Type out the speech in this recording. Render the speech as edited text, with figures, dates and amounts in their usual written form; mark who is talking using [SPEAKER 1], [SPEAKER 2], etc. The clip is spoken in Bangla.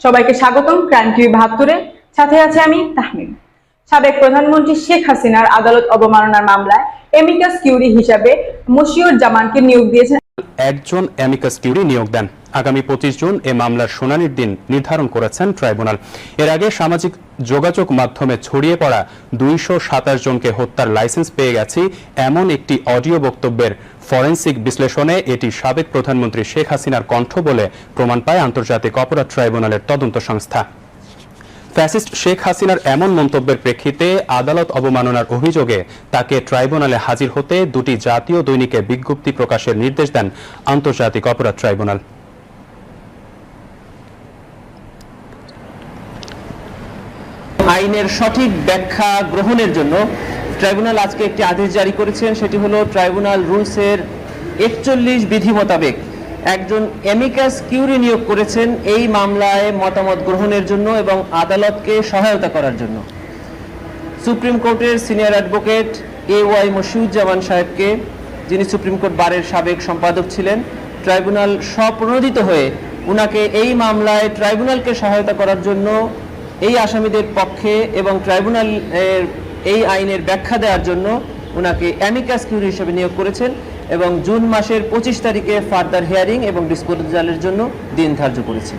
[SPEAKER 1] সবাইকে স্বাগতম ক্রাইম টিভি ৭২-এ। সাথে আছে আমি তাহমিদ। সাবেক প্রধানমন্ত্রী শেখ হাসিনার আদালত অবমাননার মামলায় এমিকাস কিউরি হিসাবে মশিউর জামানকে নিয়োগ দিয়েছেন।
[SPEAKER 2] একজন এমিকাস কিউরি নিয়োগ দেন। আগামী 25 জুন এ মামলার শুনানির দিন নির্ধারণ করেছেন ট্রাইব্যুনাল। এর আগে সামাজিক যোগাযোগ মাধ্যমে ছড়িয়ে পড়া 227 জনকে হত্যার লাইসেন্স পেয়ে গেছি এমন একটি অডিও বক্তব্যের ফরেনসিক বিশ্লেষণে এটি সাবেক প্রধানমন্ত্রী শেখ হাসিনার কণ্ঠ বলে প্রমাণ পায় আন্তর্জাতিক অপরাধ ট্রাইব্যুনালের তদন্ত সংস্থা। ফ্যাসিস্ট শেখ হাসিনার এমন মন্তব্যের প্রেক্ষিতে আদালত অবমাননার অভিযোগে তাকে ট্রাইব্যুনালে হাজির হতে দুটি জাতীয় দৈনিকে বিজ্ঞপ্তি প্রকাশের নির্দেশ দেন আন্তর্জাতিক অপরাধ ট্রাইব্যুনাল।
[SPEAKER 3] আইনের সঠিক ব্যাখ্যা গ্রহণের জন্য ট্রাইব্যুনাল আজকে একটি আদেশ জারি করেছেন। সেটি হলো ট্রাইব্যুনাল রুলসের 41 বিধি মোতাবেক একজন এমিকাস কিউরি নিয়োগ করেছেন এই মামলায় মতামত গ্রহণের জন্য এবং আদালতকে সহায়তা করার জন্য। সুপ্রিম কোর্টের সিনিয়র অ্যাডভোকেট AY মশিউজ্জামান সাহেবকে, যিনি সুপ্রিম কোর্ট বারের সাবেক সম্পাদক ছিলেন, ট্রাইব্যুনাল স্বপ্রণোদিত হয়ে উনাকে এই মামলায় ট্রাইব্যুনালকে সহায়তা করার জন্য এই আসামিদের পক্ষে এবং ট্রাইব্যুনালের এই আইনের ব্যাখ্যা দেওয়ার জন্য উনাকে অ্যামিকাস কিউরি হিসেবে নিয়োগ করেছেন এবং জুন মাসের 25 তারিখে ফার্দার হিয়ারিং এবং ডিসপোজালের জন্য দিন ধার্য করেছে।